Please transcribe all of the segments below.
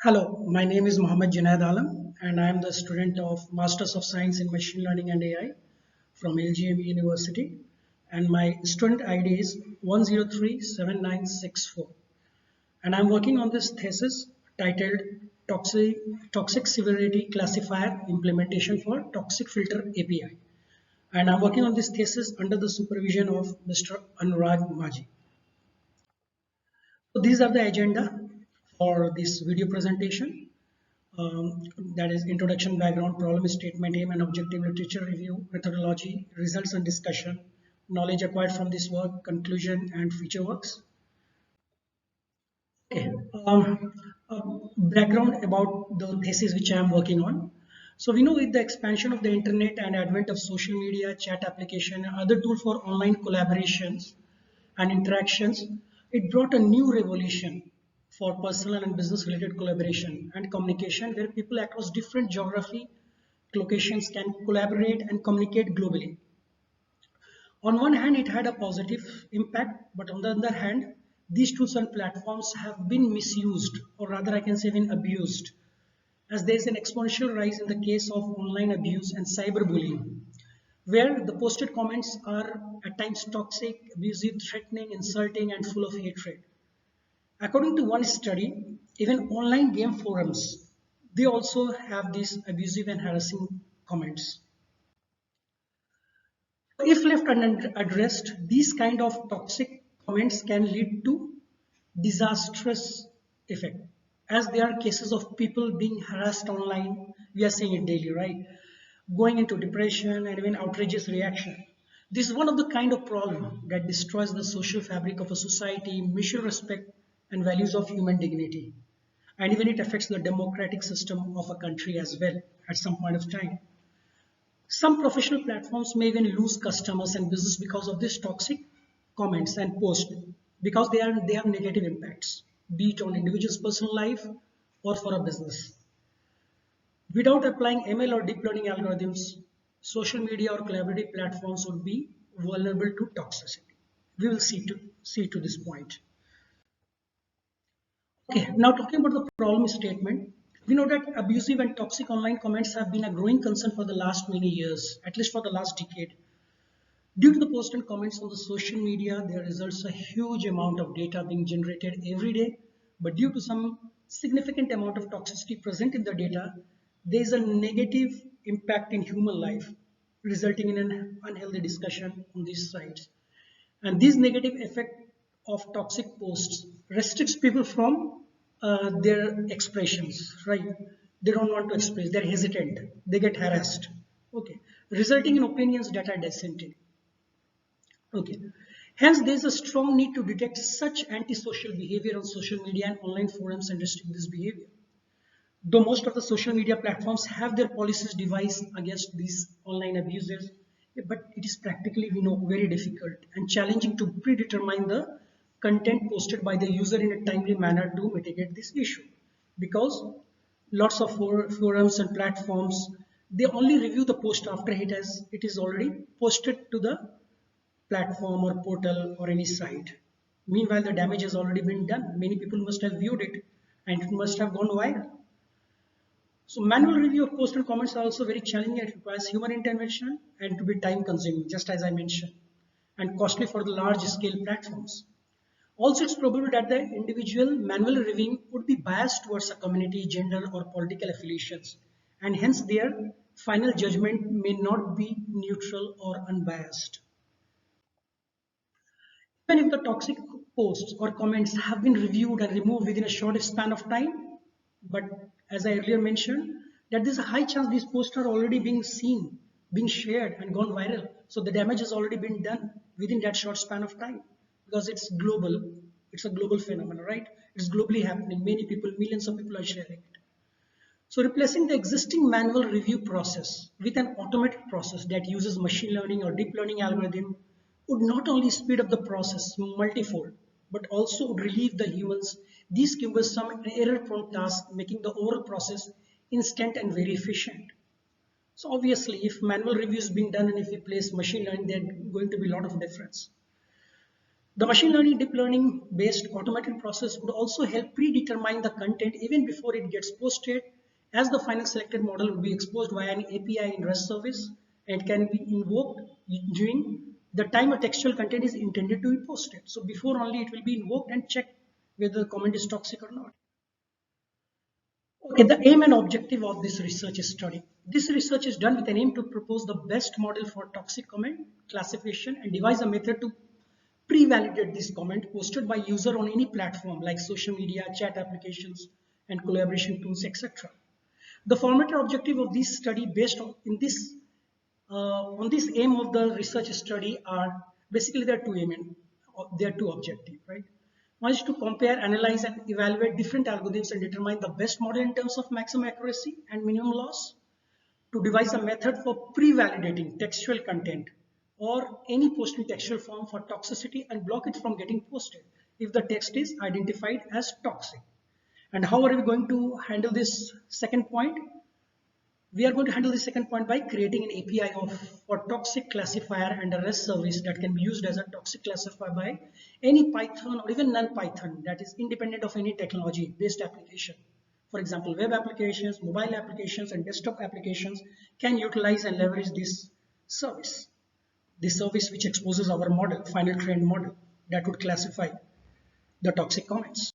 Hello, my name is Mohammed Junaid Alam, and I am the student of Masters of Science in Machine Learning and AI from LGM University. And my student ID is 1037964. And I'm working on this thesis titled Toxic Severity Classifier Implementation for Toxic Filter API. And I'm working on this thesis under the supervision of Mr. Anurag Maji. So these are the agenda for this video presentation. That is introduction, background, problem statement, aim and objective, literature review, methodology, results and discussion, knowledge acquired from this work, conclusion and future works. Okay. Background about the thesis which I am working on. So we know with the expansion of the internet and advent of social media, chat application, and other tools for online collaborations and interactions, it brought a new revolution for personal and business related collaboration and communication where people across different geography locations can collaborate and communicate globally. On one hand, it had a positive impact, but on the other hand, these tools and platforms have been misused, or rather, I can say, been abused, as there is an exponential rise in the case of online abuse and cyberbullying, where the posted comments are at times toxic, abusive, threatening, insulting, and full of hatred. According to one study, even online game forums, they also have these abusive and harassing comments. If left unaddressed, these kind of toxic comments can lead to disastrous effect. As there are cases of people being harassed online, we are seeing it daily, right? Going into depression and even outrageous reaction. This is one of the kind of problem that destroys the social fabric of a society, mutual respect and values of human dignity. And even it affects the democratic system of a country as well at some point of time. Some professional platforms may even lose customers and business because of these toxic comments and posts because they have negative impacts, be it on individual's personal life or for a business. Without applying ML or deep learning algorithms, social media or collaborative platforms would be vulnerable to toxicity. We will see to this point. Okay, now talking about the problem statement, we know that abusive and toxic online comments have been a growing concern for the last many years, at least for the last decade. Due to the posts and comments on the social media, there results a huge amount of data being generated every day, but due to some significant amount of toxicity present in the data, there is a negative impact in human life, resulting in an unhealthy discussion on these sites. And this negative effect of toxic posts restricts people from their expressions, right? They don't want to express, they're hesitant, they get harassed, okay, resulting in opinions that are dissenting. Okay. Hence, there is a strong need to detect such antisocial behavior on social media and online forums and restrict this behavior. Though most of the social media platforms have their policies devised against these online abusers, but it is practically, we know, very difficult and challenging to predetermine the content posted by the user in a timely manner to mitigate this issue. Because lots of forums and platforms, they only review the post after it is already posted to the platform or portal or any site. Meanwhile, the damage has already been done. Many people must have viewed it and it must have gone viral. So manual review of posts and comments are also very challenging. It requires human intervention and to be time consuming, just as I mentioned, and costly for the large scale platforms. Also, it's probable that the individual manual reviewing would be biased towards a community, gender, or political affiliations, and hence their final judgment may not be neutral or unbiased. Even if the toxic posts or comments have been reviewed and removed within a short span of time, but as I earlier mentioned, that there's a high chance these posts are already being seen, being shared and gone viral. So the damage has already been done within that short span of time because it's global. It's a global phenomenon, right? It's globally happening. Many people, millions of people are sharing it. So replacing the existing manual review process with an automated process that uses machine learning or deep learning algorithm would not only speed up the process multifold, but also would relieve the humans these cumbersome and error-prone tasks, making the overall process instant and very efficient. So obviously, if manual review is being done and if we place machine learning, there's going to be a lot of difference. The machine learning, deep learning based automated process would also help predetermine the content even before it gets posted, as the final selected model would be exposed via an API in REST service and can be invoked during the time a textual content is intended to be posted. So before only it will be invoked and check whether the comment is toxic or not. Okay, the aim and objective of this research study. This research is done with an aim to propose the best model for toxic comment classification and devise a method to pre-validate this comment posted by user on any platform like social media, chat applications, and collaboration tools, etc. The formative objective of this study based on this aim of the research study are basically there are two objectives, right? One is to compare, analyze, and evaluate different algorithms and determine the best model in terms of maximum accuracy and minimum loss. To devise a method for pre-validating textual content or any post in textual form for toxicity and block it from getting posted if the text is identified as toxic. And how are we going to handle this second point? We are going to handle the second point by creating an API for toxic classifier and a REST service that can be used as a toxic classifier by any Python or even non-Python that is independent of any technology based application. For example, web applications, mobile applications, and desktop applications can utilize and leverage this service. This service which exposes our model, final trained model, that would classify the toxic comments.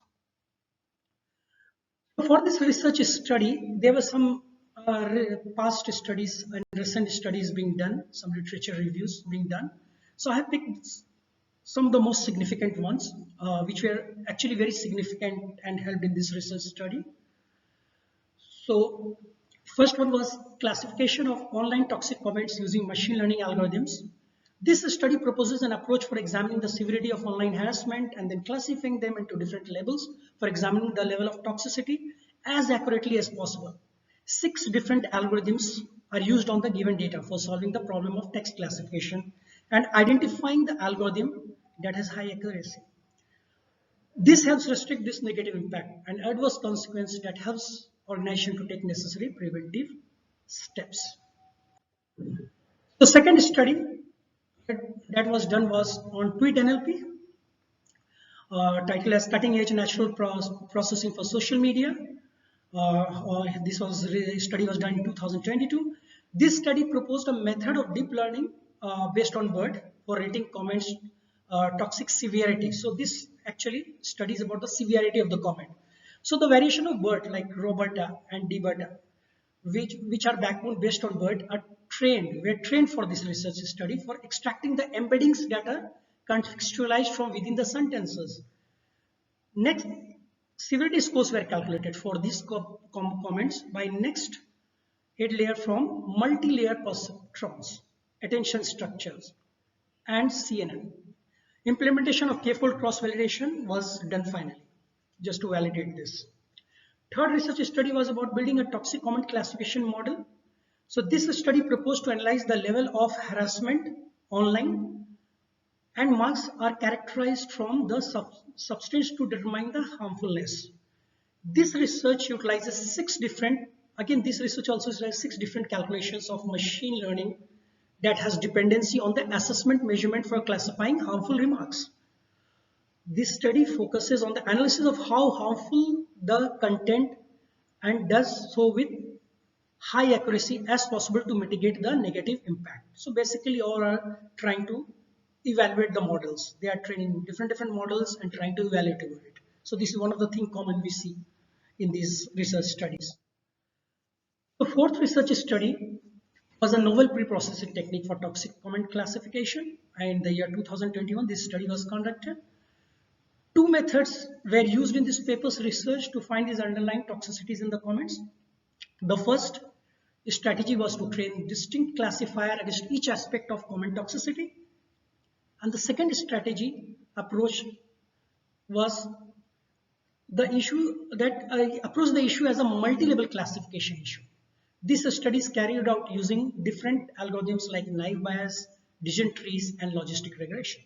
For this research study, there were some past studies and recent studies being done, some literature reviews being done. So I have picked some of the most significant ones, which were actually very significant and helped in this research study. So first one was classification of online toxic comments using machine learning algorithms. This study proposes an approach for examining the severity of online harassment and then classifying them into different levels for examining the level of toxicity as accurately as possible. 6 different algorithms are used on the given data for solving the problem of text classification and identifying the algorithm that has high accuracy. This helps restrict this negative impact and adverse consequence that helps organization to take necessary preventive steps. The second study that was done was on tweet NLP, titled as Cutting Edge Natural Processing for Social Media. This study was done in 2022. This study proposed a method of deep learning based on BERT for rating comments toxic severity. So this actually studies about the severity of the comment. So the variation of BERT like RoBERTA and DBERTA, which are backbone based on BERT, were trained for this research study for extracting the embeddings that are contextualized from within the sentences. Next, severity scores were calculated for these comments by next head layer from multi-layer perceptrons, attention structures, and CNN. Implementation of k-fold cross-validation was done finally, just to validate this. Third research study was about building a toxic comment classification model. So this study proposed to analyze the level of harassment online, and marks are characterized from the substance to determine the harmfulness. This research utilizes 6 different, again this research also utilizes 6 different calculations of machine learning that has dependency on the assessment measurement for classifying harmful remarks. This study focuses on the analysis of how harmful the content and does so with high accuracy as possible to mitigate the negative impact. So basically all are trying to evaluate the models. They are training different models and trying to evaluate it. So this is one of the things common we see in these research studies. The fourth research study was a novel pre-processing technique for toxic comment classification. And in the year 2021, this study was conducted. 2 methods were used in this paper's research to find these underlying toxicities in the comments. The first strategy was to train distinct classifier against each aspect of comment toxicity. And the second strategy approach was the issue that approached the issue as a multi-level classification issue. This study is carried out using different algorithms like naive Bayes, decision trees, and logistic regression.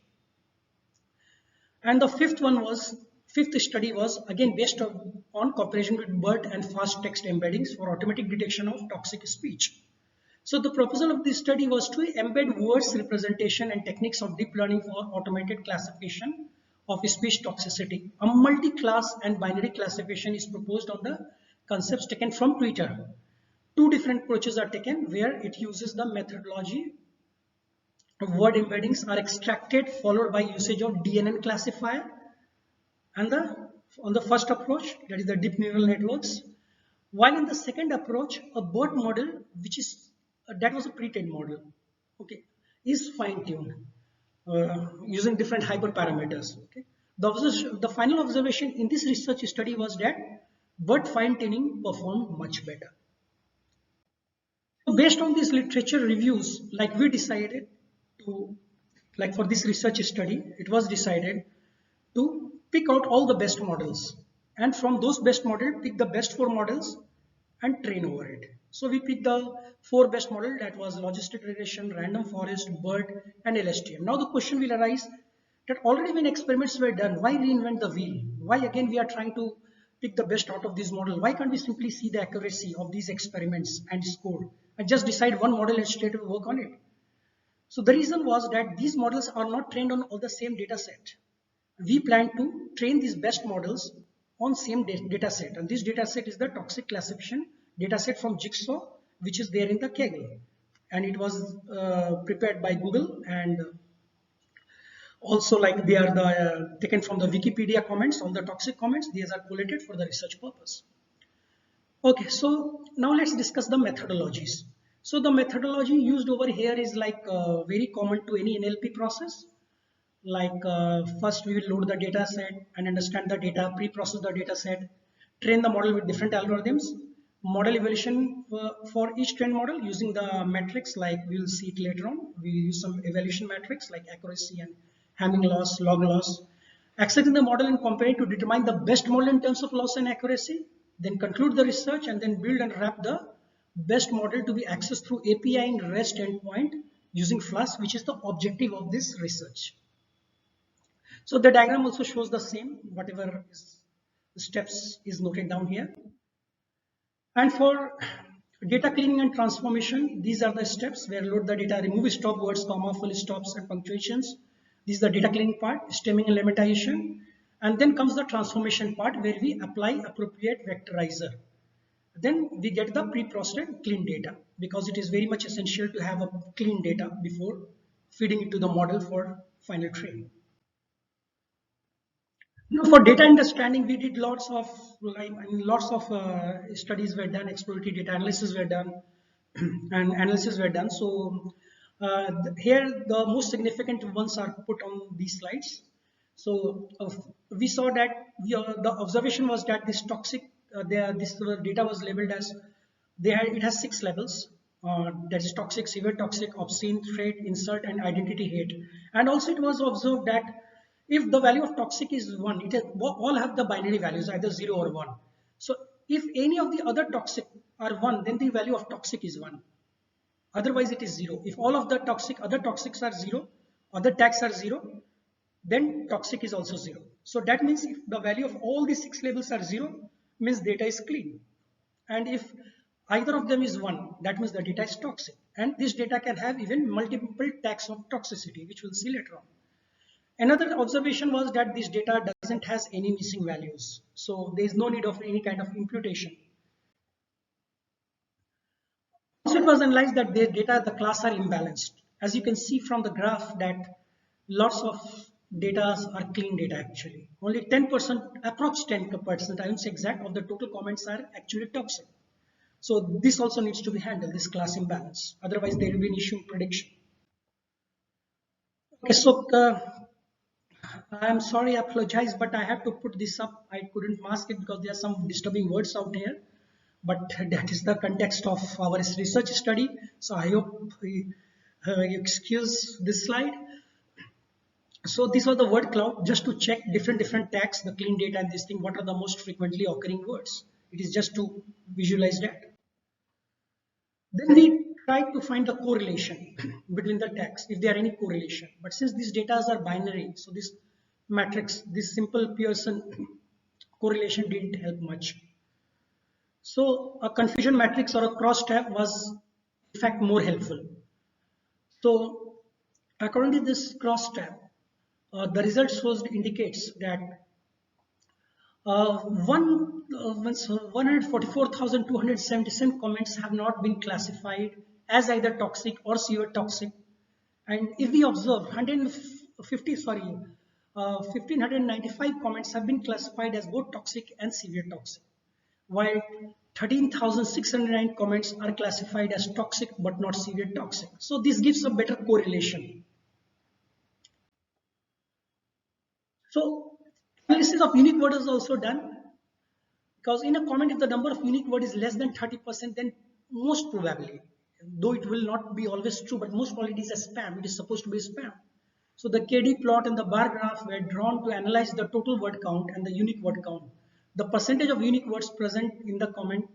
And the fifth study was again based on cooperation with BERT and fast text embeddings for automatic detection of toxic speech. So the proposal of this study was to embed words representation and techniques of deep learning for automated classification of speech toxicity. A multi-class and binary classification is proposed on the concepts taken from Twitter. Two different approaches are taken where it uses the methodology of word embeddings are extracted followed by usage of DNN classifier, and on the first approach, that is the deep neural networks, while in the second approach, a BERT model, which is that was a pre-trained model, okay, is fine-tuned using different hyperparameters. Okay, the final observation in this research study was that BERT fine-tuning performed much better. So based on these literature reviews, like we decided to, like for this research study, it was decided to pick out all the best models, and from those best models pick the best 4 models and train over it. So we picked the 4 best model, that was logistic regression, random forest, BERT and LSTM. Now the question will arise that already when experiments were done, why reinvent the wheel? Why again we are trying to pick the best out of these models? Why can't we simply see the accuracy of these experiments and score and just decide one model and straight away work on it? So the reason was that these models are not trained on all the same data set. We plan to train these best models on same data set, and this data set is the toxic classification data set from Jigsaw, which is there in the Kaggle, and it was prepared by Google, and also like they are taken from the Wikipedia comments. All the toxic comments, these are collated for the research purpose. Okay, so now let's discuss the methodologies. So the methodology used over here is like very common to any NLP process. Like first we will load the data set and understand the data, pre-process the data set, train the model with different algorithms, model evaluation for each trained model using the metrics, like we will see it later on. We use some evaluation metrics like accuracy and Hamming loss, log loss, accepting the model and compare it to determine the best model in terms of loss and accuracy, then conclude the research and then build and wrap the best model to be accessed through API and REST endpoint using Flask, which is the objective of this research. So the diagram also shows the same, whatever steps is noted down here. And for data cleaning and transformation, these are the steps where load the data, remove stop words, comma, full stops and punctuations. This is the data cleaning part, stemming and lemmatization. And then comes the transformation part where we apply appropriate vectorizer. Then we get the pre-processed clean data, because it is very much essential to have a clean data before feeding it to the model for final training. You know, for data understanding, we did lots of studies were done, exploratory data analysis were done, and analysis were done. So here the most significant ones are put on these slides. So we saw that the observation was that this toxic, this data was labeled as it has 6 levels. That is toxic, severe toxic, obscene, threat, insult, and identity hate. And also it was observed that if the value of toxic is 1, it has, all have the binary values, either 0 or 1. So if any of the other toxic are 1, then the value of toxic is 1. Otherwise it is 0. If all of the other toxics are 0, other tags are 0, then toxic is also 0. So that means if the value of all these 6 labels are 0, means data is clean. And if either of them is 1, that means the data is toxic. And this data can have even multiple tags of toxicity, which we'll see later on. Another observation was that this data doesn't has any missing values. So there is no need of any kind of imputation. Also, it was analyzed that the data, the class are imbalanced. As you can see from the graph that lots of data are clean data actually. Only 10%, approx 10%, I won't say exact, of the total comments are actually toxic. So this also needs to be handled, this class imbalance. Otherwise there will be an issue in prediction. Okay, so I'm sorry, I apologize, but I have to put this up. I couldn't mask it because there are some disturbing words out here. But that is the context of our research study. So I hope you excuse this slide. So these are the word cloud, just to check different tags, the clean data and this thing, what are the most frequently occurring words. It is just to visualize that. Then we try to find the correlation between the tags, if there are any correlation. But since these data are binary, so this matrix, this simple Pearson correlation didn't help much. So a confusion matrix or a cross tab was in fact more helpful. So according to this cross tab, the result shows indicates that 144,277 comments have not been classified as either toxic or severe toxic. And if we observe 1595 comments have been classified as both toxic and severe toxic, while 13,609 comments are classified as toxic but not severe toxic. So this gives a better correlation. So analysis of unique word is also done, because in a comment if the number of unique word is less than 30%, then most probably, though it will not be always true, but most probably it is a spam. It is supposed to be spam. So the KD plot and the bar graph were drawn to analyze the total word count and the unique word count, the percentage of unique words present in the comment,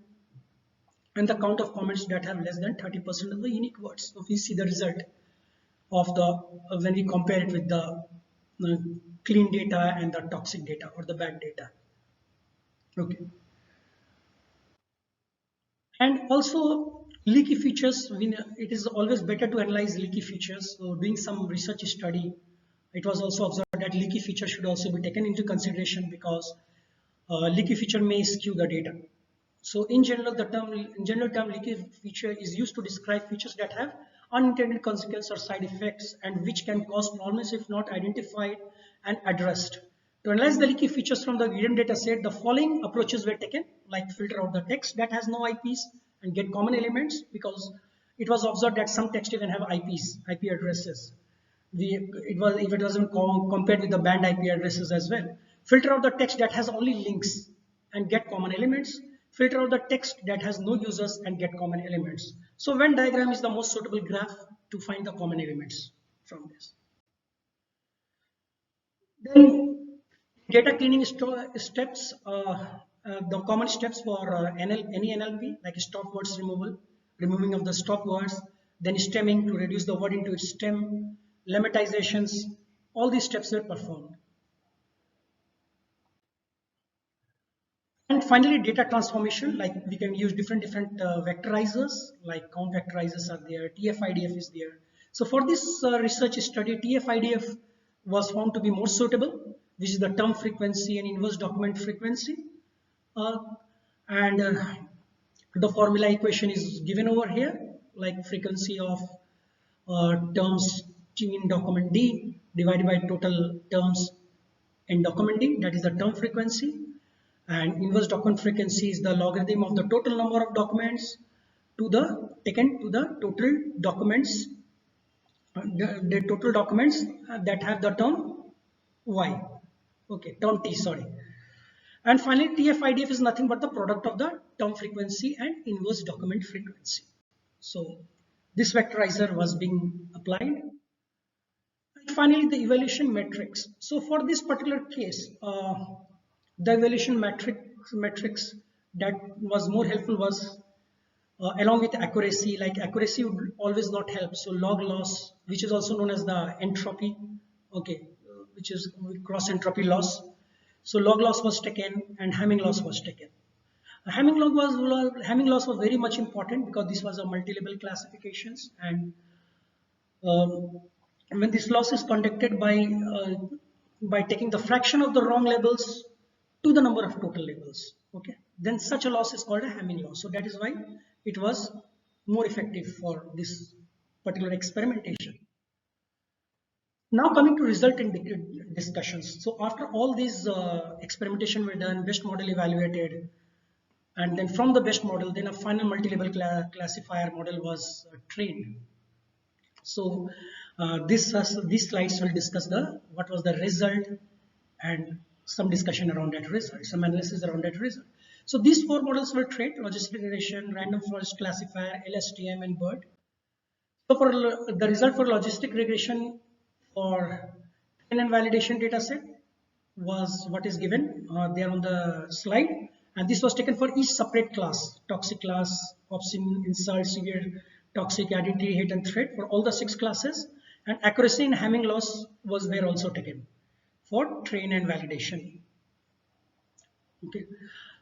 and the count of comments that have less than 30% of the unique words. So we see the result of the when we compare it with the clean data and the toxic data or the bad data. Okay. And also leaky features, it is always better to analyze leaky features. So doing some research study, it was also observed that leaky features should also be taken into consideration, because leaky feature may skew the data. So in general term leaky feature is used to describe features that have unintended consequences or side effects and which can cause problems if not identified and addressed. To analyze the leaky features from the given data set, the following approaches were taken, like filter out the text that has no IPs and get common elements, because it was observed that some text even have IPs, IP addresses. If it wasn't compared with the banned IP addresses as well. Filter out the text that has only links and get common elements. Filter out the text that has no users and get common elements. So Venn diagram is the most suitable graph to find the common elements from this. Then data cleaning steps, the common steps for any NLP, like stop words removal, removing of the stop words, then stemming to reduce the word into its stem, lemmatization, all these steps were performed. And finally, data transformation, like we can use different vectorizers, like count vectorizers are there, TF-IDF is there. So for this research study, TF-IDF was found to be more suitable, which is the term frequency and inverse document frequency. Uh, and the formula equation is given over here, like frequency of terms T in document D divided by total terms in document D, that is the term frequency. And inverse document frequency is the logarithm of the total number of documents taken to the total documents, the total documents that have the term Y, okay, term T, sorry. And finally, TF-IDF is nothing but the product of the term frequency and inverse document frequency. So this vectorizer was being applied. And finally, the evaluation metrics. So for this particular case, the evaluation metrics that was more helpful was along with accuracy. Like accuracy would always not help. So log loss, which is also known as the entropy, okay, which is cross entropy loss. So log loss was taken and Hamming loss was taken. Hamming loss was very much important because this was a multi-level classifications, and when this loss is conducted by taking the fraction of the wrong labels to the number of total labels, okay, then such a loss is called a Hamming loss. So that is why it was more effective for this particular experimentation. Now coming to result and discussions. So after all these experimentation were done, best model evaluated, and then from the best model, then a final multi-level classifier model was trained. So these slides will discuss what was the result and some discussion around that result, some analysis around that result. So these four models were trained: logistic regression, random forest classifier, LSTM, and BERT. So for the result for logistic regression for train and validation data set was what is given there on the slide, and this was taken for each separate class: toxic class, obscene, insult, severe, toxic, identity, hate, and threat, for all the 6 classes. And accuracy and Hamming loss was there also taken for train and validation. Okay,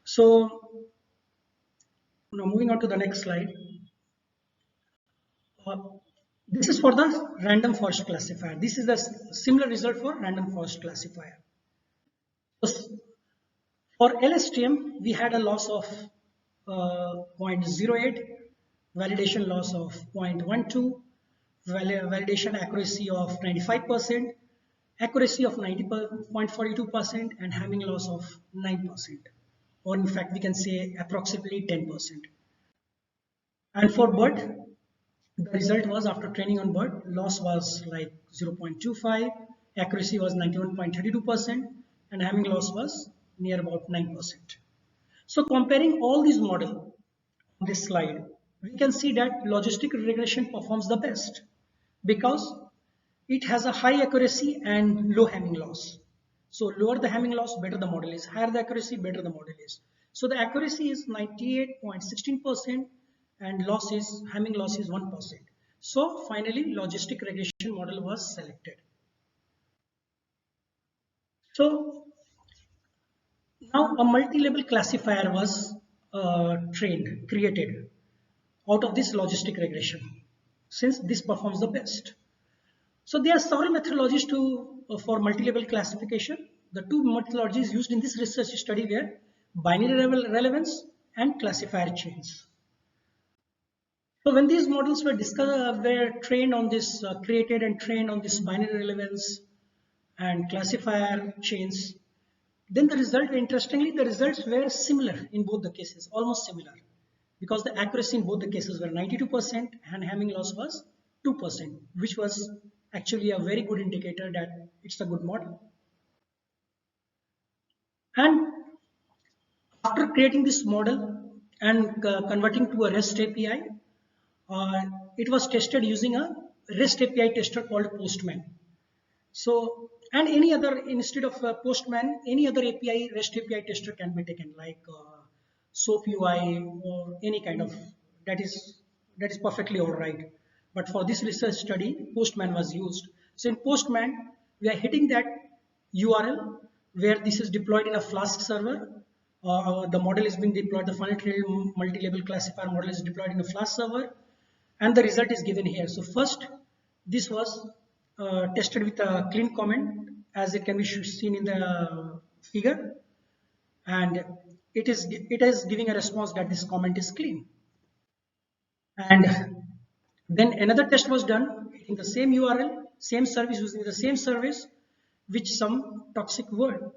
so now moving on to the next slide. Uh, This is for the random forest classifier. This is the similar result for random forest classifier. So for LSTM, we had a loss of 0.08, validation loss of 0.12, validation accuracy of 95%, accuracy of 90.42%, and Hamming loss of 9%. Or in fact, we can say approximately 10%. And for bird, the result was after training on bird, loss was like 0.25, accuracy was 91.32%, and Hamming loss was near about 9%. So comparing all these models on this slide, we can see that logistic regression performs the best because it has a high accuracy and low Hamming loss. So lower the Hamming loss, better the model is. Higher the accuracy, better the model is. So the accuracy is 98.16% and Hamming loss is 1%. So finally, logistic regression model was selected. So now a multi-level classifier was created out of this logistic regression, since this performs the best. So there are several methodologies for multi-level classification. The two methodologies used in this research study were binary relevance and classifier chains. So when these models were trained on this, created and trained on this binary relevance and classifier chains, then the result, interestingly, the results were similar in both the cases, almost similar, because the accuracy in both the cases were 92% and Hamming loss was 2%, which was actually a very good indicator that it's a good model. And after creating this model and converting to a REST API, it was tested using a REST API tester called Postman. So, and any other, instead of Postman, any other API, REST API tester can be taken, like SOAP UI or any kind of, that is perfectly all right. But for this research study, Postman was used. So in Postman, we are hitting that URL where this is deployed in a Flask server. The model is being deployed, the final trail multi-level classifier model is deployed in a Flask server, and the result is given here. So first, this was tested with a clean comment, as it can be seen in the figure, and it is giving a response that this comment is clean. And then another test was done in the same URL, same service, using the same service, with some toxic word.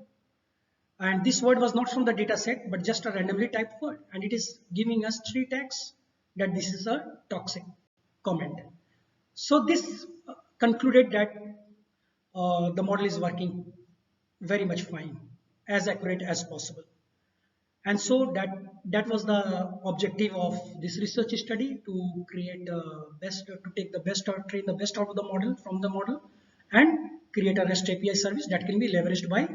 And this word was not from the data set, but just a randomly typed word. And it is giving us 3 tags that this is a toxic comment. So this concluded that the model is working very much fine, as accurate as possible. And so that was the objective of this research study, to create to take the best or train the best out of the model from the model and create a REST API service that can be leveraged by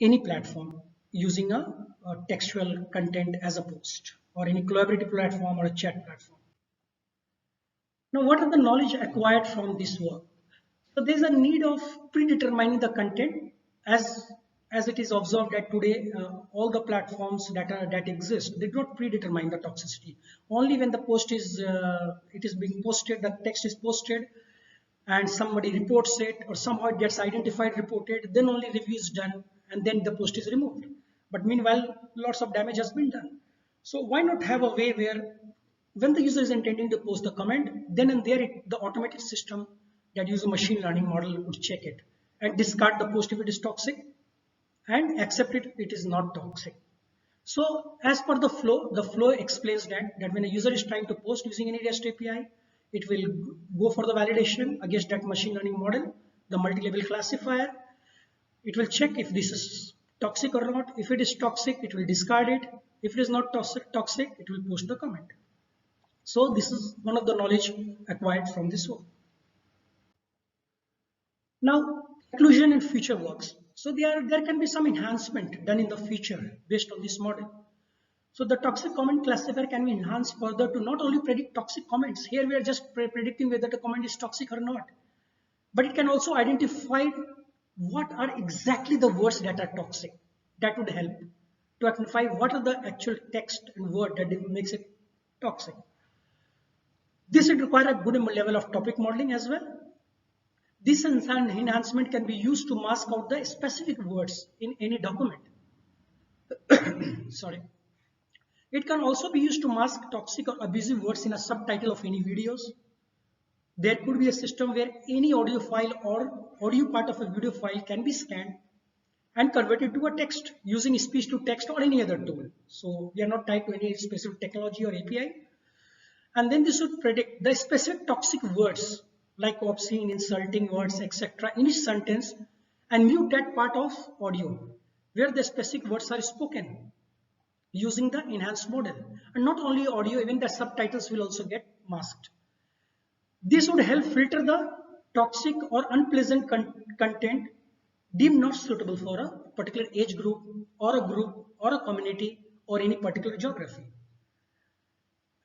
any platform using a textual content as a post, or any collaborative platform or a chat platform. Now, what are the knowledge acquired from this work? So there is a need of predetermining the content, as it is observed that today all the platforms that exist, they do not predetermine the toxicity. Only when the post is it is being posted, the text is posted, and somebody reports it, or somehow it gets identified, reported, then only review is done, and then the post is removed. But meanwhile, lots of damage has been done. So why not have a way where, when the user is intending to post the comment, then and there the automated system that uses a machine learning model would check it and discard the post if it is toxic, and accept it if it is not toxic. So as per the flow explains that when a user is trying to post using any REST API, it will go for the validation against that machine learning model, the multi-level classifier. It will check if this is toxic or not. If it is toxic, it will discard it. If it is not toxic, it will post the comment. So this is one of the knowledge acquired from this work. Now, conclusion and future works. So there can be some enhancement done in the future based on this model. So the toxic comment classifier can be enhanced further to not only predict toxic comments. Here we are just predicting whether the comment is toxic or not, but it can also identify what are exactly the words that are toxic. That would help to identify what are the actual text and word that makes it toxic. This would require a good level of topic modeling as well. This enhancement can be used to mask out the specific words in any document. Sorry. It can also be used to mask toxic or abusive words in a subtitle of any videos. There could be a system where any audio file or audio part of a video file can be scanned and converted to a text using speech to text or any other tool. So we are not tied to any specific technology or API. And then this would predict the specific toxic words like obscene, insulting words, etc. in each sentence and mute that part of audio where the specific words are spoken using the enhanced model. And not only audio, even the subtitles will also get masked. This would help filter the toxic or unpleasant content deemed not suitable for a particular age group or a community or any particular geography.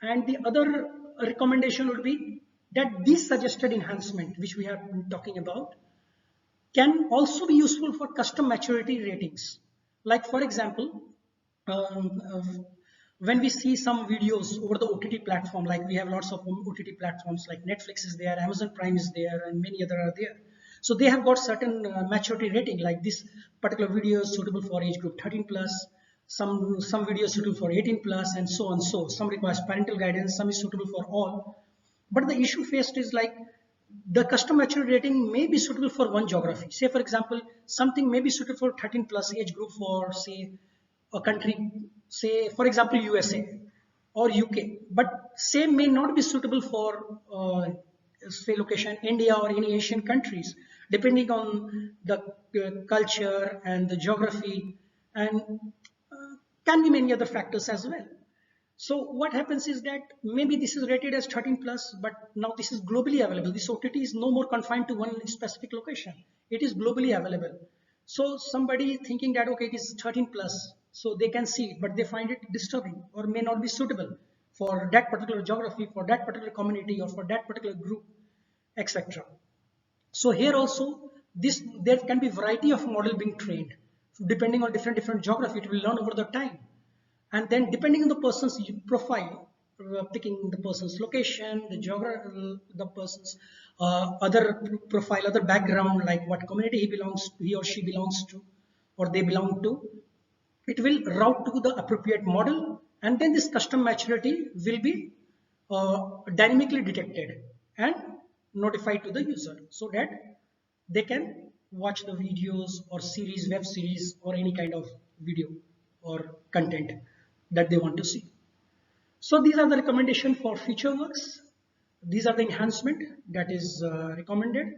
And the other recommendation would be that this suggested enhancement, which we have been talking about, can also be useful for custom maturity ratings. Like for example, when we see some videos over the OTT platform, like we have lots of OTT platforms like Netflix is there, Amazon Prime is there, and many other are there. So they have got certain maturity rating, like this particular video is suitable for age group 13 plus, some videos suitable for 18 plus, and so on. So some requires parental guidance, some is suitable for all. But the issue faced is like the custom maturity rating may be suitable for one geography. Say for example, something may be suitable for 13 plus age group for say a country, say for example USA or UK, but same may not be suitable for say location India or any Asian countries, depending on the culture and the geography, and can be many other factors as well. So what happens is that maybe this is rated as 13 plus, but now this is globally available. This OTT is no more confined to one specific location. It is globally available. So somebody thinking that, okay, it is 13 plus, so they can see it, but they find it disturbing or may not be suitable for that particular geography, for that particular community, or for that particular group, etc. So here also, there can be variety of model being trained. Depending on different geography, it will learn over the time. And then depending on the person's profile, picking the person's location, the geography, the person's other profile, other background, like what community he or she belongs to, or they belong to, it will route to the appropriate model, and then this custom maturity will be dynamically detected and notified to the user so that they can watch the videos or series, web series, or any kind of video or content that they want to see. So these are the recommendation for future works. These are the enhancement that is recommended,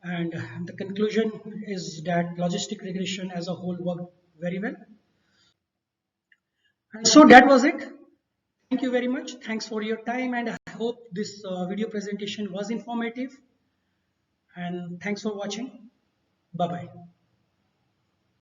and the conclusion is that logistic regression as a whole worked very well. And so that was it. Thank you very much. Thanks for your time, and I hope this video presentation was informative. And thanks for watching. Bye bye.